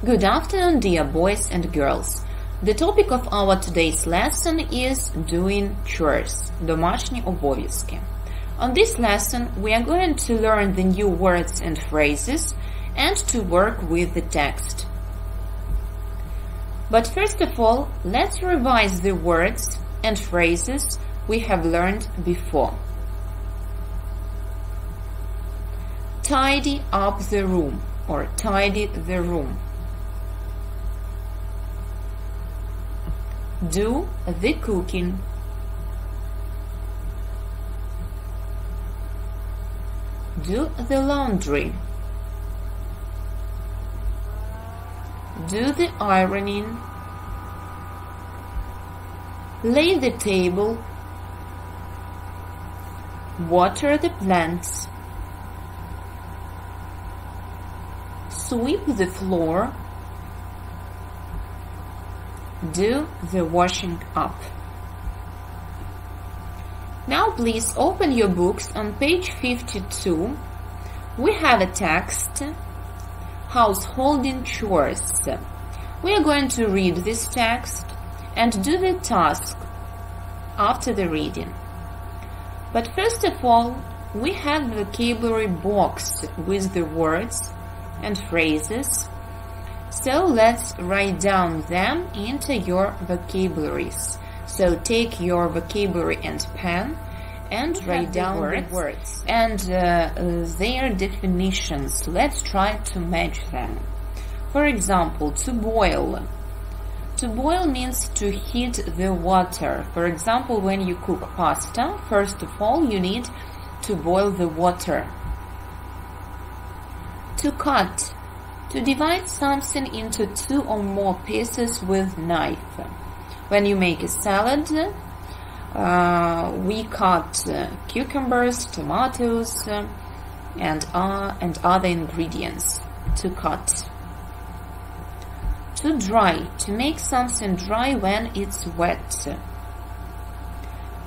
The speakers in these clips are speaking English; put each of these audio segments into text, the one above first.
Good afternoon, dear boys and girls. The topic of our today's lesson is doing chores, домашні обов'язки. On this lesson, we are going to learn the new words and phrases and to work with the text. But first of all, let's revise the words and phrases we have learned before. Tidy up the room or tidy the room. Do the cooking. Do the laundry. Do the ironing. Lay the table. Water the plants. Sweep the floor. Do the washing up. Now please open your books on page 52. We have a text, householding chores. We are going to read this text and do the task after the reading. But first of all, we have the vocabulary box with the words and phrases. So let's write down them into your vocabularies. So take your vocabulary and pen and write down the words and their definitions. Let's try to match them. For example, to boil. To boil means to heat the water. For example, when you cook pasta, first of all you need to boil the water. To cut. To divide something into two or more pieces with knife. When you make a salad, we cut cucumbers, tomatoes, and other ingredients. To cut. To dry. To make something dry when it's wet.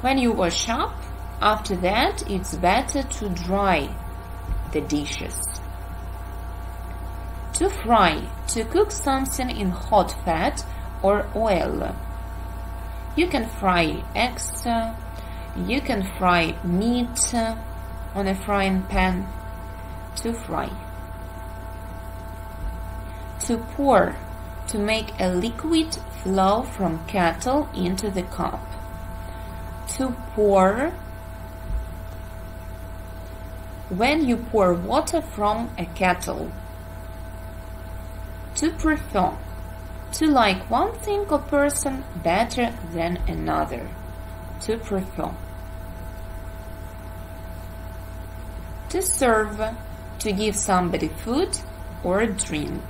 When you wash up, after that it's better to dry the dishes. To fry, to cook something in hot fat or oil. You can fry eggs, you can fry meat on a frying pan. To fry. To pour, to make a liquid flow from kettle into the cup. To pour, when you pour water from a kettle. To prefer, to like one thing or person better than another. To prefer. To serve, to give somebody food or a drink.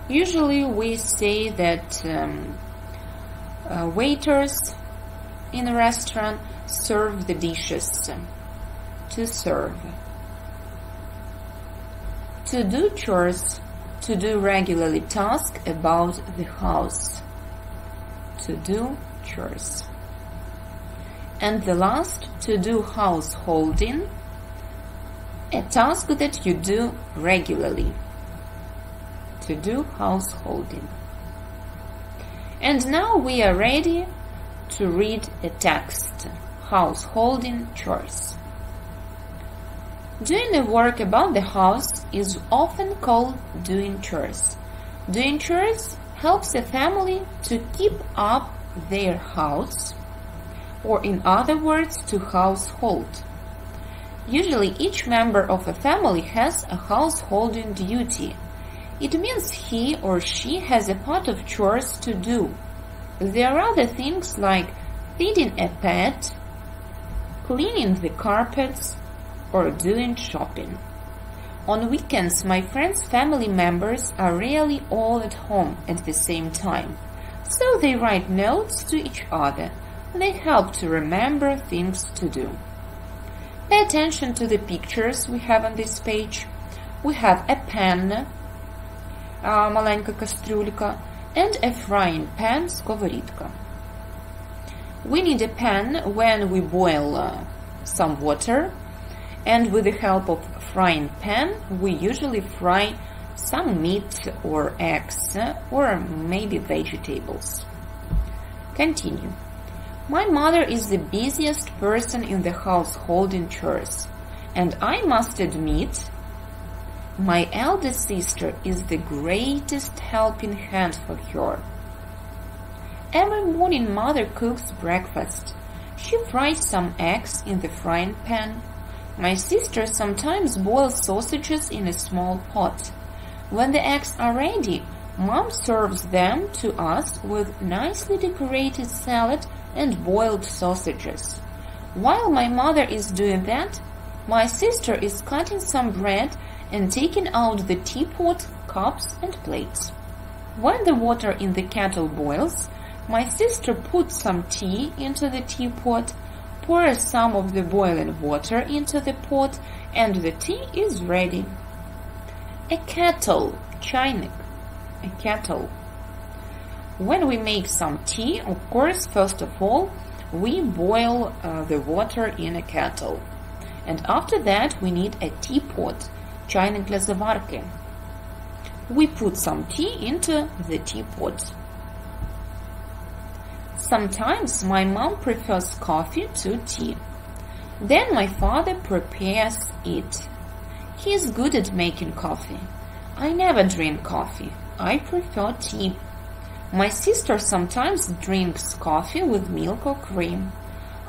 Usually we say that waiters in a restaurant serve the dishes. To serve. To do chores. To do regularly tasks about the house. To do chores. And the last, to do householding, a task that you do regularly. To do householding. And now we are ready to read a text, householding chores. Doing the work about the house is often called doing chores. Doing chores helps a family to keep up their house, or in other words, to household. Usually each member of a family has a householding duty. It means he or she has a part of chores to do. There are other things like feeding a pet, cleaning the carpets, or doing shopping. On weekends, my friends' family members are rarely all at home at the same time, so they write notes to each other. They help to remember things to do. Pay attention to the pictures we have on this page. We have a pan, маленька кастрюлька, and a frying pan, сковорідка. We need a pan when we boil some water, and with the help of frying pan, we usually fry some meat or eggs, or maybe vegetables. Continue. My mother is the busiest person in the household in chores, and I must admit, my eldest sister is the greatest helping hand for her. Every morning mother cooks breakfast. She fries some eggs in the frying pan. My sister sometimes boils sausages in a small pot. When the eggs are ready, Mom serves them to us with nicely decorated salad and boiled sausages. While my mother is doing that, my sister is cutting some bread and taking out the teapot, cups and plates. When the water in the kettle boils, my sister puts some tea into the teapot, pours some of the boiling water into the pot, and the tea is ready. A kettle, чайник, a kettle. When we make some tea, of course, first of all, we boil the water in a kettle. And after that, we need a teapot, чайник для заварки. We put some tea into the teapot. Sometimes my mom prefers coffee to tea. Then my father prepares it. He is good at making coffee. I never drink coffee. I prefer tea. My sister sometimes drinks coffee with milk or cream.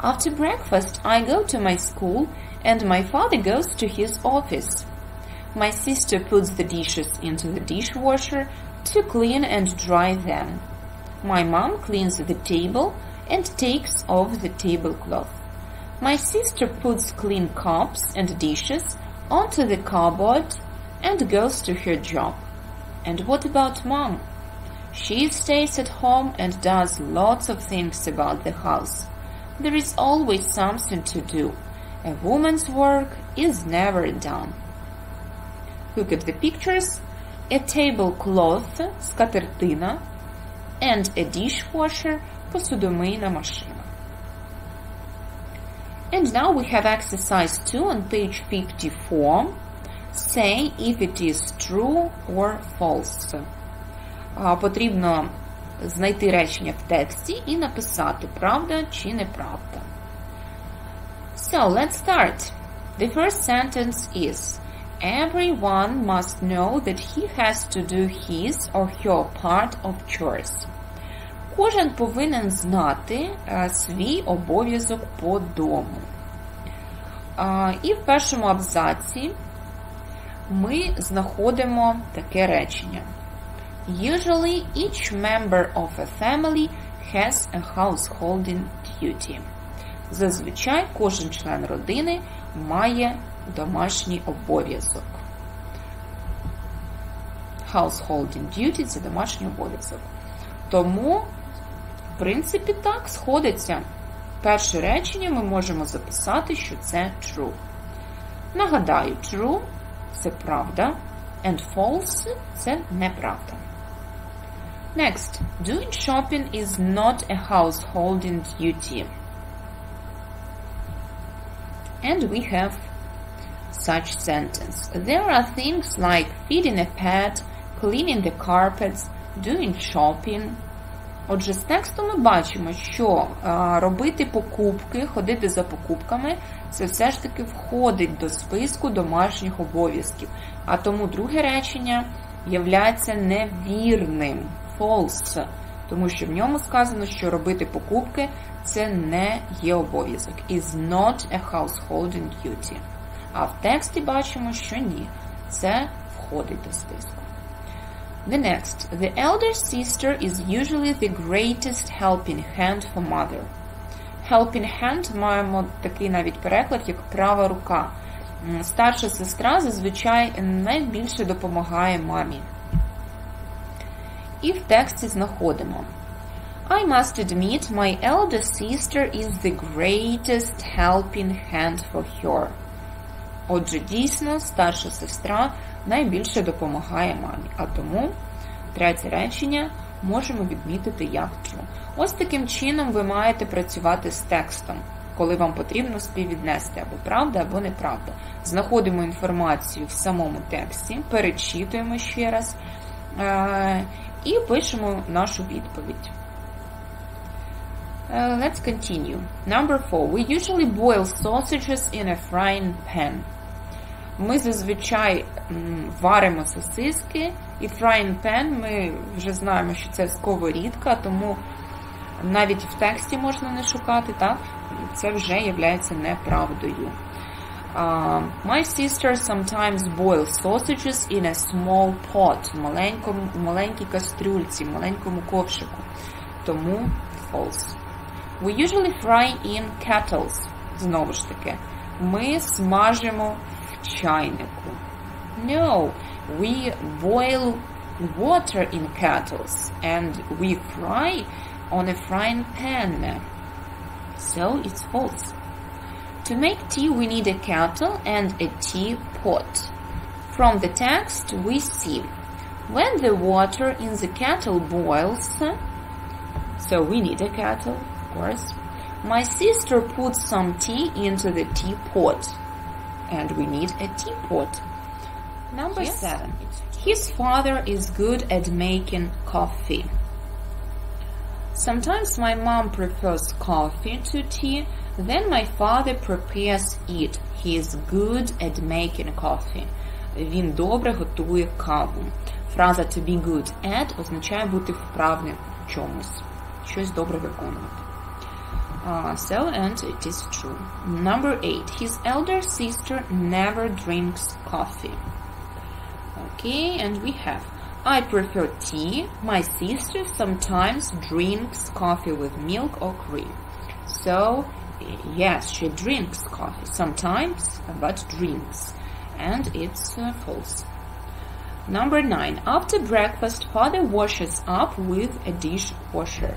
After breakfast, I go to my school and my father goes to his office. My sister puts the dishes into the dishwasher to clean and dry them. My mom cleans the table and takes off the tablecloth. My sister puts clean cups and dishes onto the cupboard and goes to her job. And what about Mom? She stays at home and does lots of things about the house. There is always something to do. A woman's work is never done. Look at the pictures. A tablecloth, скатертина, and a dishwasher, посудомийна машина. And now we have exercise 2 on page 54. Say if it is true or false. Потрібно знайти речення в тексті і написати, правда чи неправда. So, let's start. The first sentence is, everyone must know that he has to do his or her part of chores. Кожен повинен знати свій обов'язок по дому. І в першому абзаці ми знаходимо таке речення. Usually each member of a family has a householding duty. Зазвичай кожен член родини має домашній обов'язок. Householding duty – це домашній обов'язок. Тому, в принципі, так, сходиться. Перше речення ми можемо записати, що це true. Нагадаю, true – це правда, and false – це неправда. Next, doing shopping is not a householding duty. And we have such sentence. There are things like feeding a pet, cleaning the carpets, doing shopping. Отже, з тексту ми бачимо, що робити покупки, ходити за покупками, це все ж таки входить до списку домашніх обов'язків. А тому друге речення являється невірним, false, тому що в ньому сказано, що робити покупки – це не є обов'язок. Is not a householding duty. А в тексті бачимо, що ні, це входить до списку. The next. The elder sister is usually the greatest helping hand for mother. Helping hand маємо такий навіть переклад, як права рука. Старша сестра зазвичай найбільше допомагає мамі. І в тексті знаходимо. I must admit, my elder sister is the greatest helping hand for her. Отже, дійсно, старша сестра найбільше допомагає мамі. А тому третє речення можемо відмітити як true. Ось таким чином ви маєте працювати з текстом. коли вам потрібно співвіднести або правда, або неправда. Знаходимо інформацію в самому тексті, перечитуємо ще раз і пишемо нашу відповідь. Let's continue. Number 4. We usually boil sausages in a frying pan. Ми зазвичай варимо сосиски, і frying pan, ми вже знаємо, що це сковорідка, тому навіть в тексті можна не шукати, так? Це вже є неправдою. My sister sometimes boils sausages in a small pot, в маленькій кастрюльці, в маленькому ковшику. Тому false. We usually fry in kettles. Знову ж таки, ми смажимо в чайнику. No, we boil water in kettles and we fry on a frying pan. So it's false. To make tea, we need a kettle and a teapot. From the text, we see when the water in the kettle boils, so we need a kettle, of course. My sister puts some tea into the teapot, and we need a teapot. Number 7. His father is good at making coffee. Sometimes my mom prefers coffee to tea, then my father prepares it. He is good at making coffee. Він добре готує каву. Фраза to be good at означає бути вправним в чомусь. Щось добре виконувати. So, and it is true. Number 8. His elder sister never drinks coffee. Okay, and we have I prefer tea. My sister sometimes drinks coffee with milk or cream. So, yes, she drinks coffee sometimes, but drinks. And it's false. Number 9. After breakfast, father washes up with a dishwasher.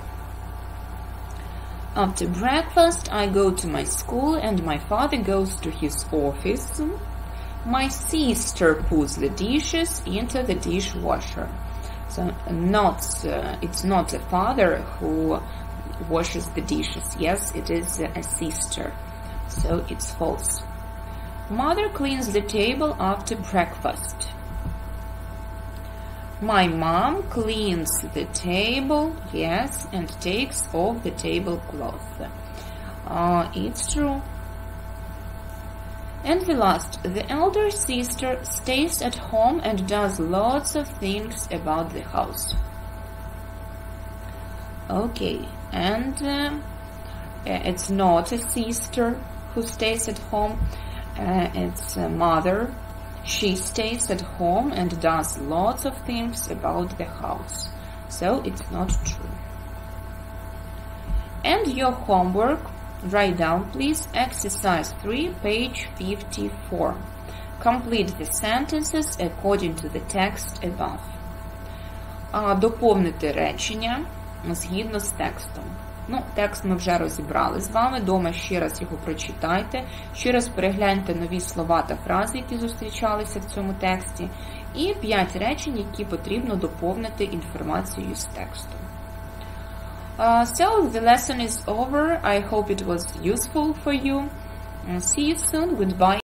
After breakfast, I go to my school and my father goes to his office. My sister puts the dishes into the dishwasher. So it's not a father who washes the dishes. Yes, it is a sister. So it's false. Mother cleans the table after breakfast. My mom cleans the table, yes, and takes off the tablecloth. It's true. And the last, the elder sister stays at home and does lots of things about the house. Okay, and it's not a sister who stays at home, it's a mother. She stays at home and does lots of things about the house. So it's not true. And your homework, write down please exercise 3, page 54. Complete the sentences according to the text above. Доповнити речення згідно з текстом. Текст ми вже розібрали з вами, дома ще раз його прочитайте, ще раз перегляньте нові слова та фрази, які зустрічалися в цьому тексті, і 5 речень, які потрібно доповнити інформацією з тексту. So, the lesson is over. I hope it was useful for you. See you soon. Goodbye.